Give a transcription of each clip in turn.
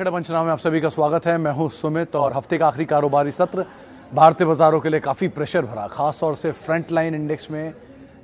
पंचनामे में आप सभी का स्वागत है। मैं हूं सुमित और हफ्ते का आखिरी कारोबारी सत्र भारतीय बाजारों के लिए काफ़ी प्रेशर भरा, खास तौर से फ्रंट लाइन इंडेक्स में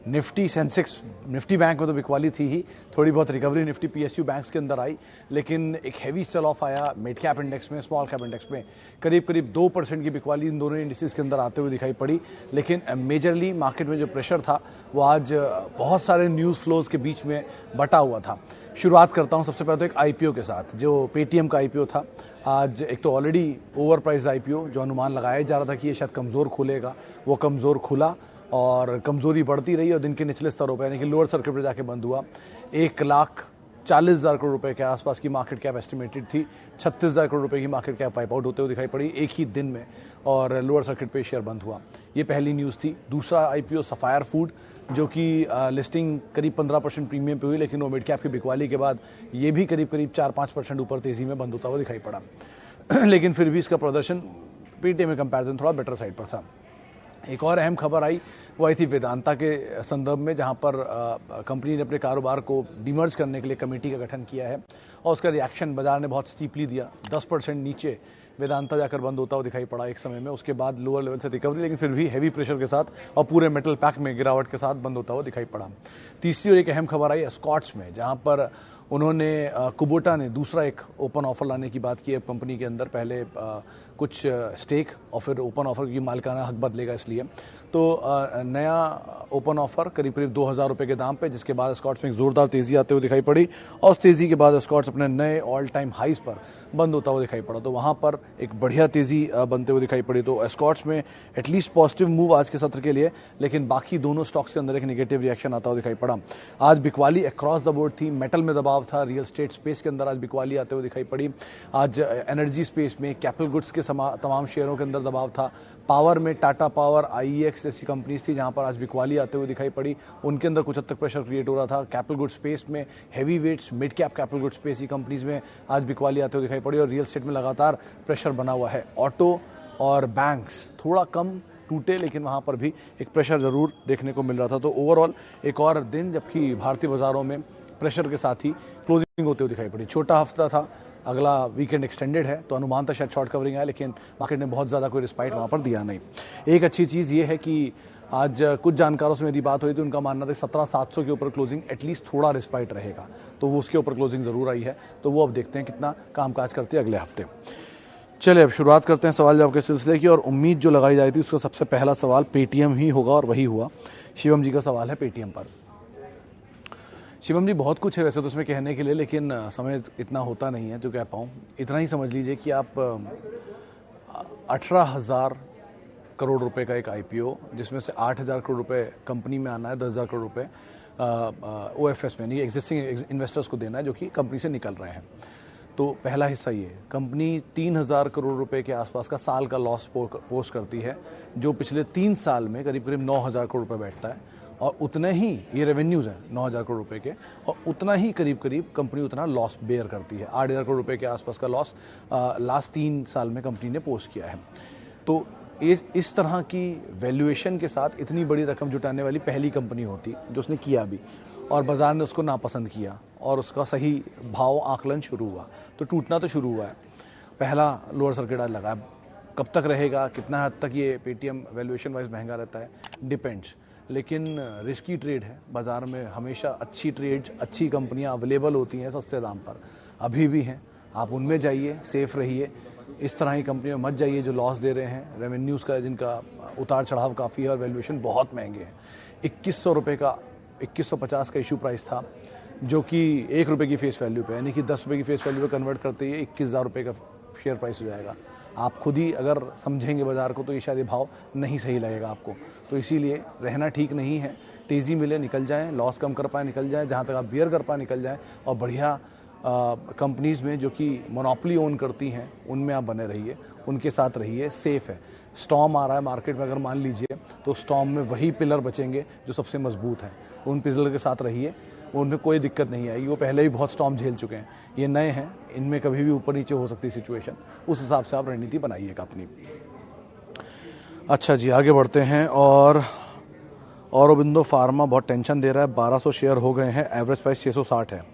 निफ्टी सेंसेक्स, निफ्टी बैंक में तो बिकवाली थी ही, थोड़ी बहुत रिकवरी निफ्टी पीएसयू बैंक्स के अंदर आई, लेकिन एक हैवी सेल ऑफ आया मिड कैप इंडेक्स में, स्मॉल कैप इंडेक्स में करीब 2% की बिकवाली इन दोनों इंडिसेस के अंदर आते हुए दिखाई पड़ी। लेकिन मेजरली मार्केट में जो प्रेशर था वो आज बहुत सारे न्यूज़ फ्लोज के बीच में बटा हुआ था। शुरुआत करता हूं सबसे पहले तो एक आईपीओ के साथ, जो पेटीएम का आईपीओ था। आज एक तो ऑलरेडी ओवर प्राइस आईपीओ, जो अनुमान लगाया जा रहा था कि ये शायद कमज़ोर खुलेगा, वो कमज़ोर खुला और कमज़ोरी बढ़ती रही और दिन के निचले स्तरों पर यानी कि लोअर सर्किट पर जाके बंद हुआ। 1,40,000 करोड़ रुपए के आसपास की मार्केट कैप एस्टिमेटेड थी, 36,000 करोड़ रुपए की मार्केट कैप वाइप आउट होते हुए दिखाई पड़ी एक ही दिन में और लोअर सर्किट पे शेयर बंद हुआ। ये पहली न्यूज़ थी। दूसरा आईपीओ सफायर फूड, जो कि लिस्टिंग करीब 15% प्रीमियम पे हुई, लेकिन वो मिड कैप की बिकवाली के बाद ये भी करीब 4-5% ऊपर तेजी में बंद होता हुआ दिखाई पड़ा। लेकिन फिर भी इसका प्रदर्शन पेटीएम में कंपैरिजन थोड़ा बेटर साइड पर था। एक और अहम खबर आई, वो आई थी वेदांता के संदर्भ में, जहां पर कंपनी ने अपने कारोबार को डिमर्ज करने के लिए कमेटी का गठन किया है और उसका रिएक्शन बाजार ने बहुत स्टीपली दिया। 10% नीचे वेदांता जाकर बंद होता हुआ दिखाई पड़ा एक समय में, उसके बाद लोअर लेवल से रिकवरी, लेकिन फिर भी हैवी प्रेशर के साथ और पूरे मेटल पैक में गिरावट के साथ बंद होता हुआ दिखाई पड़ा। तीसरी और एक अहम खबर आई एस्कॉर्ट्स में, जहां पर उन्होंने कुबोटा ने दूसरा एक ओपन ऑफर लाने की बात की है कंपनी के अंदर। पहले कुछ स्टेक और फिर ओपन ऑफर की मालिकाना हक बदलेगा, इसलिए तो नया ओपन ऑफर करीब 2,000 रुपये के दाम पे, जिसके बाद एस्कॉर्ट्स में एक जोरदार तेजी आते हुए दिखाई पड़ी और उस तेजी के बाद एस्कॉर्ट्स अपने नए ऑल टाइम हाइज पर बंद होता हुआ दिखाई पड़ा। तो वहां पर एक बढ़िया तेजी बनते हुए दिखाई पड़ी। तो एस्कॉर्ट्स में एटलीस्ट पॉजिटिव मूव आज के सत्र के लिए, लेकिन बाकी दोनों स्टॉक्स के अंदर एक नेगेटिव रिएक्शन आता हुआ दिखाई पड़ा। आज बिकवाली अक्रॉस द बोर्ड थी, मेटल में दबाव था, रियल स्टेट स्पेस के अंदर आज बिकवाली आते हुए दिखाई पड़ी। आज एनर्जी स्पेस में कैपिटल गुड्स के तमाम शेयरों के अंदर दबाव था। पावर में टाटा पावर, आईईएक्स जैसी कंपनीज थी जहां पर आज बिकवाली आते हुए दिखाई पड़ी, उनके अंदर कुछ हद तक प्रेशर क्रिएट हो रहा था। कैपिटल गुड स्पेस में heavy weights, mid cap capital good space की कंपनीज में आज बिकवाली आते हुए दिखाई पड़ी और रियल एस्टेट में लगातार प्रेशर बना हुआ है। ऑटो और बैंक्स थोड़ा कम टूटे, लेकिन वहां पर भी एक प्रेशर जरूर देखने को मिल रहा था। तो ओवरऑल एक और दिन जबकि भारतीय बाजारों में प्रेशर के साथ ही क्लोजिंग होते हुए दिखाई पड़ी। छोटा हफ्ता था, अगला वीकेंड एक्सटेंडेड है, तो अनुमान था शायद शॉर्ट कवरिंग आए, लेकिन मार्केट ने बहुत ज़्यादा कोई रिस्पाइट वहाँ पर दिया नहीं। एक अच्छी चीज़ ये है कि आज कुछ जानकारों से मेरी बात हुई थी, उनका मानना था 17,700 के ऊपर क्लोजिंग एटलीस्ट थोड़ा रिस्पाइट रहेगा, तो वो उसके ऊपर क्लोजिंग ज़रूर आई है। तो वो अब देखते हैं कितना कामकाज करते हैं अगले हफ्ते। चलिए अब शुरुआत करते हैं सवाल जवाब के सिलसिले की, और उम्मीद जो लगाई जाती थी उसका सबसे पहला सवाल पेटीएम ही होगा और वही हुआ। शिवम जी का सवाल है पेटीएम पर। शिवम जी, बहुत कुछ है वैसे तो उसमें कहने के लिए, लेकिन समय इतना होता नहीं है जो कह पाऊँ। इतना ही समझ लीजिए कि आप 18,000 करोड़ रुपए का एक आईपीओ, जिसमें से 8,000 करोड़ रुपए कंपनी में आना है, 10,000 करोड़ रुपए ओएफएस में, नहीं एग्जिस्टिंग इन्वेस्टर्स को देना है जो कि कंपनी से निकल रहे हैं। तो पहला हिस्सा ये, कंपनी 3,000 करोड़ रुपए के आसपास का साल का लॉस पोस्ट करती है, जो पिछले 3 साल में करीब 9,000 करोड़ रुपए बैठता है, और उतने ही ये रेवेन्यूज हैं 9,000 करोड़ रुपए के, और उतना ही करीब कंपनी उतना लॉस बेयर करती है। 8,000 करोड़ रुपए के आसपास का लॉस लास्ट 3 साल में कंपनी ने पोस्ट किया है। तो इस तरह की वैल्यूएशन के साथ इतनी बड़ी रकम जुटाने वाली पहली कंपनी होती जो उसने किया भी, और बाजार ने उसको नापसंद किया और उसका सही भाव आकलन शुरू हुआ, तो टूटना तो शुरू हुआ है। पहला लोअर सर्किट आज लगा, कब तक रहेगा, कितना हद तक ये पेटीएम वैल्यूएशन वाइज महंगा रहता है, डिपेंड्स। लेकिन रिस्की ट्रेड है, बाजार में हमेशा अच्छी ट्रेड्स, अच्छी कंपनियां अवेलेबल होती हैं सस्ते दाम पर, अभी भी हैं। आप उनमें जाइए, सेफ रहिए, इस तरह की कंपनियों में मत जाइए जो लॉस दे रहे हैं, रेवेन्यूज़ का जिनका उतार चढ़ाव काफ़ी है और वैल्यूएशन बहुत महंगे हैं। 2,100 रुपये का, 2,150 का इशू प्राइस था, जो कि 1 रुपये की फेस वैल्यू पे, यानी कि 10 रुपये की फेस वैल्यू पे कन्वर्ट करते ही 21,000 रुपये का शेयर प्राइस हो जाएगा। आप खुद ही अगर समझेंगे बाजार को तो ये शायद ये भाव नहीं सही लगेगा आपको। तो इसीलिए रहना ठीक नहीं है, तेज़ी मिले निकल जाएं, लॉस कम कर पाए निकल जाएं, जहाँ तक आप बियर कर पाए निकल जाएं, और बढ़िया कंपनीज़ में जो कि मोनोपोली ओन करती हैं उनमें आप बने रहिए, उनके साथ रहिए, सेफ है। स्टॉर्म आ रहा है मार्केट में, अगर मान लीजिए, तो स्टॉर्म में वही पिलर बचेंगे जो सबसे मजबूत हैं, उन पिलर के साथ रहिए, उनमें कोई दिक्कत नहीं आएगी। वो पहले भी बहुत स्टॉर्म झेल चुके हैं, ये नए हैं, इनमें कभी भी ऊपर नीचे हो सकती सिचुएशन, उस हिसाब से आप रणनीति बनाइएगा अपनी। अच्छा जी, आगे बढ़ते हैं। और औरोबिंदो फार्मा बहुत टेंशन दे रहा है, 1,200 शेयर हो गए हैं, एवरेज प्राइस 660 है।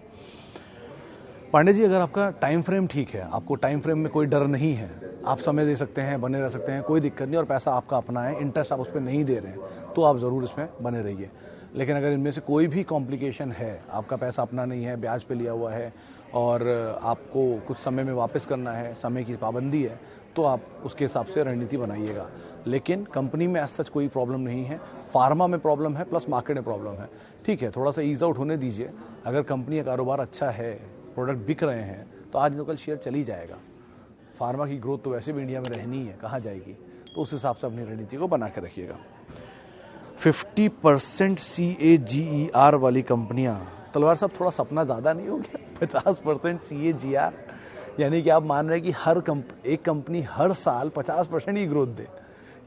पांडे जी, अगर आपका टाइम फ्रेम ठीक है, आपको टाइम फ्रेम में कोई डर नहीं है, आप समय दे सकते हैं, बने रह सकते हैं, कोई दिक्कत नहीं, और पैसा आपका अपना है, इंटरेस्ट आप उस पर नहीं दे रहे हैं, तो आप ज़रूर इसमें बने रहिए। लेकिन अगर इनमें से कोई भी कॉम्प्लिकेशन है, आपका पैसा अपना नहीं है, ब्याज पे लिया हुआ है और आपको कुछ समय में वापस करना है, समय की पाबंदी है, तो आप उसके हिसाब से रणनीति बनाइएगा। लेकिन कंपनी में एज सच कोई प्रॉब्लम नहीं है, फार्मा में प्रॉब्लम है प्लस मार्केट में प्रॉब्लम है। ठीक है, थोड़ा सा ईज आउट होने दीजिए। अगर कंपनी का कारोबार अच्छा है, प्रोडक्ट बिक रहे हैं, तो आज न कल शेयर चली जाएगा। फार्मा की ग्रोथ तो वैसे भी इंडिया में रहनी है, कहाँ जाएगी, तो उस हिसाब से अपनी रणनीति को बना के रखिएगा। 50% CAGR वाली कंपनियां, तलवार साहब थोड़ा सपना ज़्यादा नहीं हो गया? 50% CAGR यानी कि आप मान रहे हैं कि एक कंपनी हर साल 50% ही ग्रोथ दे।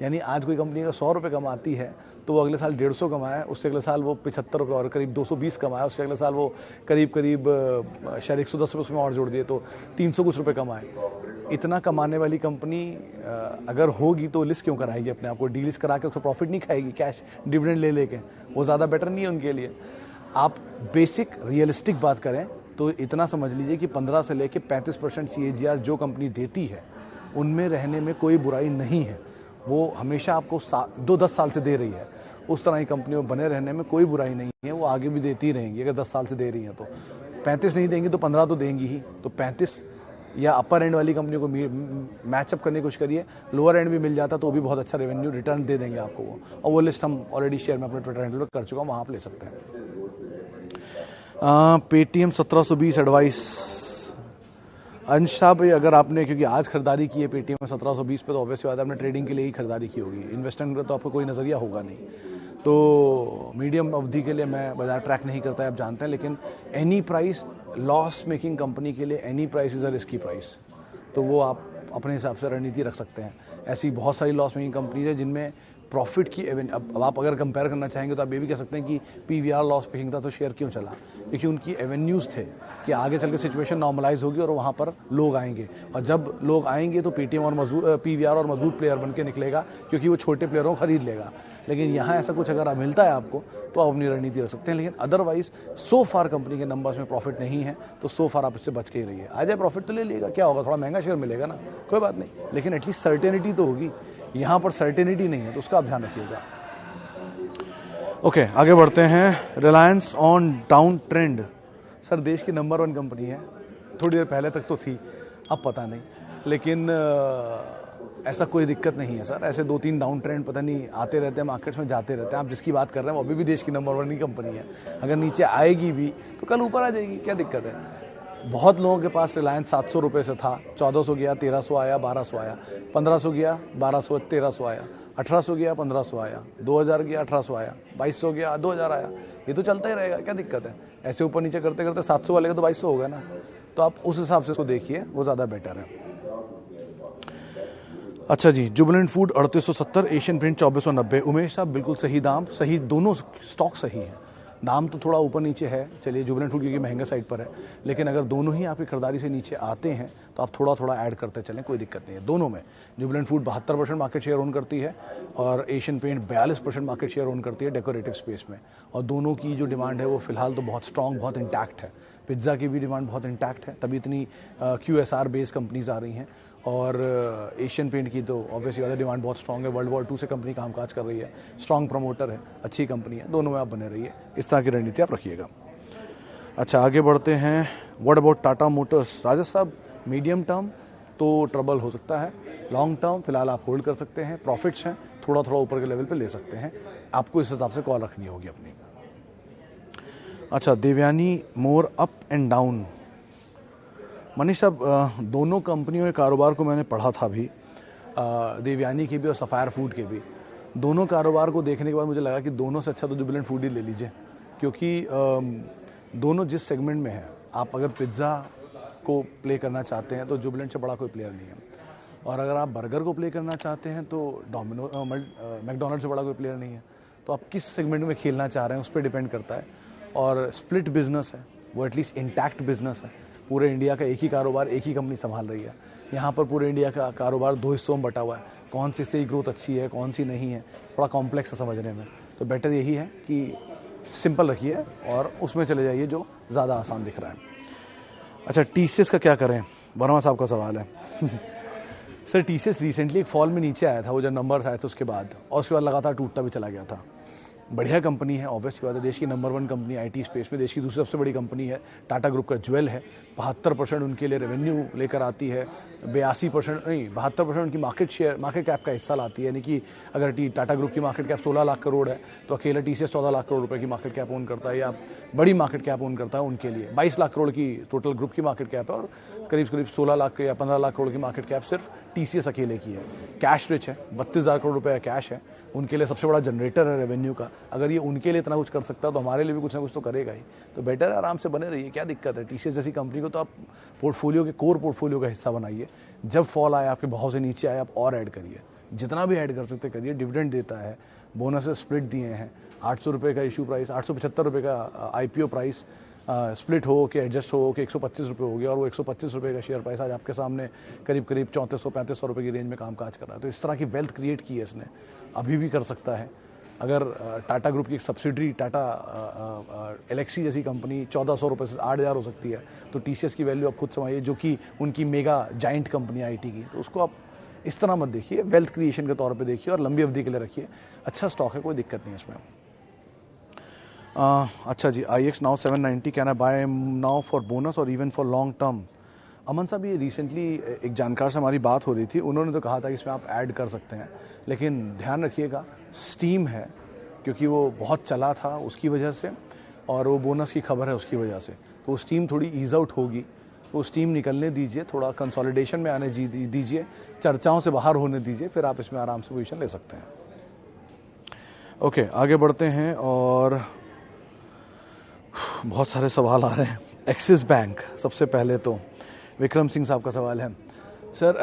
यानी आज कोई कंपनी अगर 100 रुपये कमाती है तो वो अगले साल 150 कमाए, उससे अगले साल वो 75 रुपये और करीब 220 कमाए, उससे अगले साल वो करीब शायद 110 रुपये उसमें और जोड़ दिए तो 300 कुछ रुपये कमाए। इतना कमाने वाली कंपनी अगर होगी तो लिस्ट क्यों कराएगी अपने आप को? डीलिस्ट करा के उसका प्रॉफिट नहीं खाएगी कैश डिविडेंड ले लेके? वो ज़्यादा बेटर नहीं है उनके लिए। आप बेसिक रियलिस्टिक बात करें तो इतना समझ लीजिए कि 15 से लेके 35% CAGR जो कंपनी देती है उनमें रहने में कोई बुराई नहीं है। वो हमेशा आपको 10 साल से दे रही है, उस तरह की कंपनियों में बने रहने में कोई बुराई नहीं है। वो आगे भी देती रहेंगी। अगर 10 साल से दे रही हैं तो 35 नहीं देंगी तो 15 तो देंगी ही। तो 35 या अपर एंड वाली कंपनियों को मैचअप करने की कोशिश करिए। लोअर एंड भी मिल जाता तो वो भी बहुत अच्छा रेवेन्यू रिटर्न दे देंगे आपको वो। और वो लिस्ट हम ऑलरेडी शेयर में अपने ट्विटर हैंडल पर कर चुका हूँ, वहाँ आप ले सकते हैं। Paytm 1720 advice. अंश साहब, अगर आपने क्योंकि आज खरीदारी की है पेटीएम में 1720 पे, तो ऑब्वियसली बात है आपने ट्रेडिंग के लिए ही खरीदारी की होगी। इन्वेस्टमेंट का तो आपको कोई नज़रिया होगा नहीं। तो मीडियम अवधि के लिए मैं बाजार ट्रैक नहीं करता है, आप जानते हैं। लेकिन any price loss making company के लिए any price is a risky price, तो वो आप अपने हिसाब से रणनीति रख सकते हैं। ऐसी बहुत सारी लॉस मेकिंग कंपनीज है जिनमें प्रॉफिट की अब आप अगर कंपेयर करना चाहेंगे तो आप ये भी कह सकते हैं कि PVR लॉस मेकिंग था तो शेयर क्यों चला? क्योंकि उनकी एवेन्यूज़ थे कि आगे चल के सिचुएशन नॉर्मलाइज होगी और वहाँ पर लोग आएंगे, और जब लोग आएंगे तो पेटीएम और PVR और मजबूत प्लेयर बन के निकलेगा, क्योंकि वो छोटे प्लेयरों को खरीद लेगा। लेकिन यहाँ ऐसा कुछ अगर मिलता है आपको तो आप अपनी रणनीति रख सकते हैं। लेकिन अदरवाइज सो फार कंपनी के नंबर्स में प्रॉफिट नहीं है, तो सो फार आप इससे बच के ही रहिए। आ जाए प्रॉफिट तो ले लीजिएगा, क्या होगा, थोड़ा महंगा शेयर मिलेगा ना, कोई बात नहीं, लेकिन एटलीस्ट सर्टेनिटी तो होगी। यहाँ पर सर्टेनिटी नहीं है, तो उसका आप ध्यान रखिएगा। ओके, आगे बढ़ते हैं। Reliance on down trend. Sir, देश की नंबर 1 कंपनी है, थोड़ी देर पहले तक तो थी, अब पता नहीं। लेकिन ऐसा कोई दिक्कत नहीं है सर। ऐसे 2-3 डाउन ट्रेंड पता नहीं आते रहते हैं, मार्केट्स में जाते रहते हैं। आप जिसकी बात कर रहे हैं वो अभी भी देश की नंबर 1 की कंपनी है। अगर नीचे आएगी भी तो कल ऊपर आ जाएगी, क्या दिक्कत है? बहुत लोगों के पास रिलायंस 700 रुपये से था, 1400 गया, 1300 आया, 1200 आया, 1500 गया, 1200, 1300 आया, 1800 गया, 1500 आया, 2000 गया, 1800 आया, 2200 गया, 2000 आया। ये तो चलता ही रहेगा, क्या दिक्कत है? ऐसे ऊपर नीचे करते करते 700 वाले का तो 2200 होगा ना। तो आप उस हिसाब से इसको देखिए, वो ज़्यादा बेटर है। अच्छा जी, Jubilant food 3870, Asian paint 2490। Umesh साहब, बिल्कुल सही दाम, सही, दोनों स्टॉक सही है। दाम तो थोड़ा ऊपर नीचे है, चलिए जुबिलेंट फूड क्योंकि महंगा साइड पर है, लेकिन अगर दोनों ही आपकी खरीदारी से नीचे आते हैं तो आप थोड़ा थोड़ा ऐड करते चलें, कोई दिक्कत नहीं है। दोनों में Jubilant food 72% market share own करती है और Asian paint 42% market share own करती है डेकोरेटिव स्पेस में। और दोनों की जो डिमांड है वो फिलहाल तो बहुत स्ट्रॉन्ग, बहुत इंटैक्ट है। पिज्ज़ा की भी डिमांड बहुत इंटैक्ट है, तभी इतनी QSR बेस्ड कंपनीज आ रही हैं। और एशियन पेंट की तो ऑब्वियसली ज़्यादा डिमांड बहुत स्ट्रॉन्ग है। वर्ल्ड वॉर 2 से कंपनी कामकाज कर रही है, स्ट्रॉन्ग प्रमोटर है, अच्छी कंपनी है। दोनों में आप बने रहिए, इस तरह की रणनीति आप रखिएगा। अच्छा, आगे बढ़ते हैं। What about Tata Motors? Rajesh साहब, मीडियम टर्म तो ट्रबल हो सकता है, लॉन्ग टर्म फिलहाल आप होल्ड कर सकते हैं, प्रॉफिट्स हैं, थोड़ा थोड़ा ऊपर के लेवल पे ले सकते हैं। आपको इस हिसाब से कॉल रखनी होगी अपनी। अच्छा, Devyani, more up and down. Manish साहब, दोनों कंपनियों के कारोबार को मैंने पढ़ा था अभी, देवयानी के भी और सफायर फूड के भी। दोनों कारोबार को देखने के बाद मुझे लगा कि दोनों से अच्छा तो जुबिलेंट फूड ही ले लीजिए, क्योंकि दोनों जिस सेगमेंट में है, आप अगर पिज़्ज़ा को प्ले करना चाहते हैं तो जुबिलेंट से बड़ा कोई प्लेयर नहीं है, और अगर आप बर्गर को प्ले करना चाहते हैं तो मैकडोनल्ड से बड़ा कोई प्लेयर नहीं है। तो आप किस सेगमेंट में खेलना चाह रहे हैं उस पर डिपेंड करता है। और स्प्लिट बिजनेस है, वो एटलीस्ट इंटैक्ट बिजनेस है। पूरे इंडिया का एक ही कारोबार एक ही कंपनी संभाल रही है। यहाँ पर पूरे इंडिया का कारोबार 2 हिस्सों में बटा हुआ है, कौन सी से ग्रोथ अच्छी है, कौन सी नहीं है, थोड़ा कॉम्प्लेक्स है समझने में। तो बेटर यही है कि सिंपल रखिए और उसमें चले जाइए जो ज़्यादा आसान दिख रहा है। अच्छा, टीसीएस का क्या करें, वर्मा साहब का सवाल है। सर टीसीएस रिसेंटली एक फॉल में नीचे आया था, वो जब नंबर्स आए थे उसके बाद, और उसके बाद लगातार टूटता भी चला गया था। बढ़िया कंपनी है, ऑब्वियस की बात है, देश की नंबर 1 कंपनी आईटी स्पेस में, देश की दूसरी सबसे बड़ी कंपनी है, टाटा ग्रुप का ज्वेल है। 72% उनके लिए रेवेन्यू लेकर आती है, 82% नहीं 72% उनकी मार्केट कैप का हिस्सा लाती है। यानी कि अगर टाटा ग्रुप की मार्केट कैप 16 लाख करोड़ है तो अकेला टीसीएस 14 लाख करोड़ रुपए की मार्केट कैप ओन करता है, या बड़ी मार्केट कैप ओन करता है उनके लिए। 22 लाख करोड़ की टोटल ग्रुप की मार्केट कैप है, और करीब 16 लाख या 15 लाख करोड़ की मार्केट कैप सिर्फ टीसीएस अकेले की है। कैश रिच है, 32,000 करोड़ रुपए का कैश है, उनके लिए सबसे बड़ा जनरेटर है रेवेन्यू का। अगर ये उनके लिए इतना कुछ कर सकता है तो हमारे लिए भी कुछ ना कुछ तो करेगा ही। तो बेटर है, आराम से बने रहिए, क्या दिक्कत है। टीसीएस जैसी कंपनी को तो आप पोर्टफोलियो के कोर पोर्टफोलियो का हिस्सा बनाइए। जब फॉल आए, आपके भाव से नीचे आए, आप और ऐड करिए, जितना भी ऐड कर सकते करिए। डिविडेंड देता है, बोनस स्प्लिट दिए हैं, 800 रुपये का इशू प्राइस, 875 रुपये का आईपीओ प्राइस स्प्लिट हो के एडजस्ट हो के 125 रुपये हो गया, और वो 125 रुपये का शेयर प्राइस आज आपके सामने करीब 3400-3500 रुपये की रेंज में कामकाज कर रहा है। तो इस तरह की वेल्थ क्रिएट की है इसने, अभी भी कर सकता है। अगर टाटा ग्रुप की एक सब्सिडरी टाटा एलेक्सी जैसी कंपनी 1400 रुपये से 8000 हो सकती है, तो टीसीएस की वैल्यू आप खुद समझिए, जो कि उनकी मेगा जाइंट कंपनी आईटी की। तो उसको आप इस तरह मत देखिए, वेल्थ क्रिएशन के तौर पे देखिए और लंबी अवधि के लिए रखिए। अच्छा स्टॉक है, कोई दिक्कत नहीं है इसमें। अच्छा जी, IX now 790, can I buy now for bonus और even for long term? Aman साहब, ये रिसेंटली एक जानकार से हमारी बात हो रही थी, उन्होंने तो कहा था कि इसमें आप ऐड कर सकते हैं, लेकिन ध्यान रखिएगा स्टीम है, क्योंकि वो बहुत चला था उसकी वजह से, और वो बोनस की खबर है उसकी वजह से, तो स्टीम थोड़ी ईज आउट होगी। तो स्टीम निकलने दीजिए, थोड़ा कंसोलिडेशन में आने दीजिए, चर्चाओं से बाहर होने दीजिए, फिर आप इसमें आराम से पोजीशन ले सकते हैं। ओके, आगे बढ़ते हैं, और बहुत सारे सवाल आ रहे हैं। एक्सिस बैंक, सबसे पहले तो विक्रम सिंह साहब का सवाल है। Sir,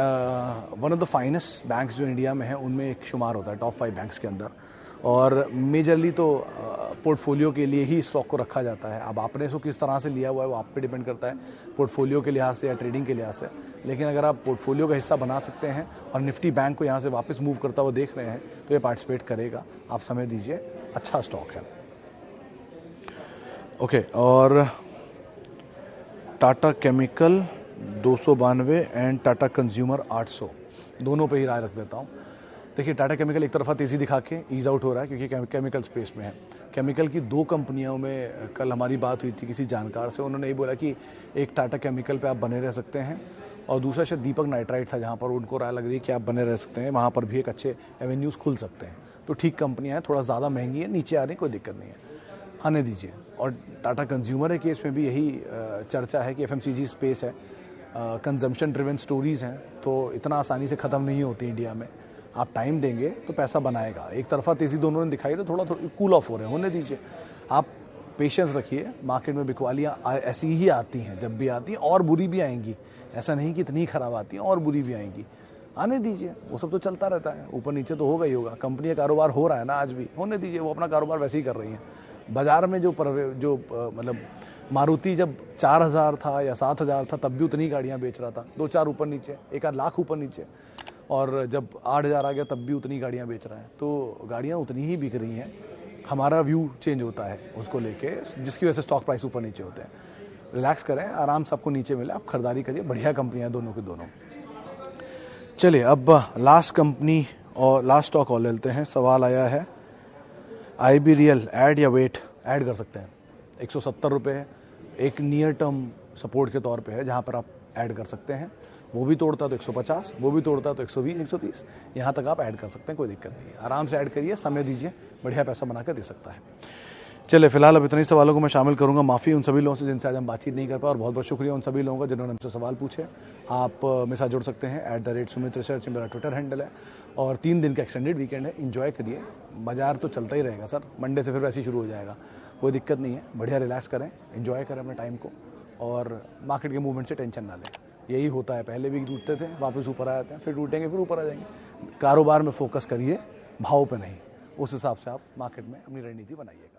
one of the finest banks जो इंडिया में है उनमें एक शुमार होता है, टॉप 5 बैंक्स के अंदर, और मेजरली तो पोर्टफोलियो के लिए ही स्टॉक को रखा जाता है। अब आपने इसको किस तरह से लिया हुआ है वो आप पे डिपेंड करता है, पोर्टफोलियो के लिहाज से या ट्रेडिंग के लिहाज से। लेकिन अगर आप पोर्टफोलियो का हिस्सा बना सकते हैं और निफ्टी बैंक को यहाँ से वापस मूव करता हुआ देख रहे हैं, तो ये पार्टिसिपेट करेगा। आप समय दीजिए, अच्छा स्टॉक है। ओके, और Tata chemical 292 and Tata consumer 800, दोनों पे ही राय रख देता हूँ। देखिए, टाटा केमिकल एक तरफा तेज़ी दिखा के ईज आउट हो रहा है, क्योंकि केमिकल स्पेस में है। केमिकल की 2 कंपनियों में कल हमारी बात हुई थी किसी जानकार से, उन्होंने ये बोला कि एक टाटा केमिकल पे आप बने रह सकते हैं, और दूसरा शायद दीपक नाइट्राइट था, जहाँ पर उनको राय लग रही है कि आप बने रह सकते हैं, वहाँ पर भी एक अच्छे एवेन्यूज़ खुल सकते हैं। तो ठीक कंपनियाँ हैं, थोड़ा ज़्यादा महंगी है, नीचे आ रही, कोई दिक्कत नहीं है, आने दीजिए। और टाटा कंज्यूमर के केस में भी यही चर्चा है कि FMCG स्पेस है, कंजम्पशन ड्रिवन स्टोरीज हैं, तो इतना आसानी से ख़त्म नहीं होती इंडिया में। आप टाइम देंगे तो पैसा बनाएगा। एक तरफा तेज़ी दोनों ने दिखाई, तो थोड़ा कूल ऑफ हो रहे हैं, होने दीजिए। आप पेशेंस रखिए, मार्केट में बिकवालियाँ ऐसी ही आती हैं, जब भी आती हैं, और बुरी भी आएंगी। ऐसा नहीं कि इतनी खराब आती हैं, और बुरी भी आएंगी, आने दीजिए, वो सब तो चलता रहता है, ऊपर नीचे तो होगा ही होगा। कंपनी का कारोबार हो रहा है ना आज भी, होने दीजिए, वो अपना कारोबार वैसे ही कर रही हैं। बाजार में जो मतलब मारुति जब 4000 था या 7000 था, तब भी उतनी गाड़ियां बेच रहा था, 2-4 ऊपर नीचे, 1-आध लाख ऊपर नीचे, और जब 8000 आ गया तब भी उतनी गाड़ियां बेच रहा है। तो गाड़ियां उतनी ही बिक रही हैं, हमारा व्यू चेंज होता है उसको लेके, जिसकी वजह से स्टॉक प्राइस ऊपर नीचे होते हैं। रिलैक्स करें, आराम से आपको नीचे मिले, आप खरीदारी करिए, बढ़िया कंपनियां दोनों के दोनों। चलिए, अब लास्ट कंपनी और लास्ट स्टॉक और लेते हैं। सवाल आया है, IB रियल ऐड या वेट? ऐड कर सकते हैं, 170 रुपये है, एक नियर टर्म सपोर्ट के तौर पे है, जहाँ पर आप ऐड कर सकते हैं। वो भी तोड़ता तो 150, वो भी तोड़ता तो 120, 130, यहाँ तक आप ऐड कर सकते हैं, कोई दिक्कत नहीं है। आराम से ऐड करिए, समय दीजिए, बढ़िया पैसा बनाकर दे सकता है। चलिए, फिलहाल अब इतने सवालों को मैं शामिल करूंगा। माफ़ी उन सभी लोगों से जिनसे आज हम बातचीत नहीं कर पाए, और बहुत बहुत शुक्रिया उन सभी लोगों का जिन्होंने हमसे सवाल पूछे। आप मेरे साथ जुड़ सकते हैं @सुमित रिसर्च, मेरा ट्विटर हैंडल है, और 3 दिन का एक्सटेंडेड वीकेंड है, एंजॉय करिए। बाजार तो चलता ही रहेगा सर, मंडे से फिर वैसे ही शुरू हो जाएगा, कोई दिक्कत नहीं है। बढ़िया रिलैक्स करें, एंजॉय करें अपने टाइम को, और मार्केट के मूवमेंट से टेंशन ना लें। यही होता है, पहले भी टूटते थे, वापस ऊपर आ जाते हैं, फिर टूटेंगे, फिर ऊपर आ जाएंगे। कारोबार में फोकस करिए, भाव पे नहीं। उस हिसाब से आप मार्केट में अपनी रणनीति बनाइएगा।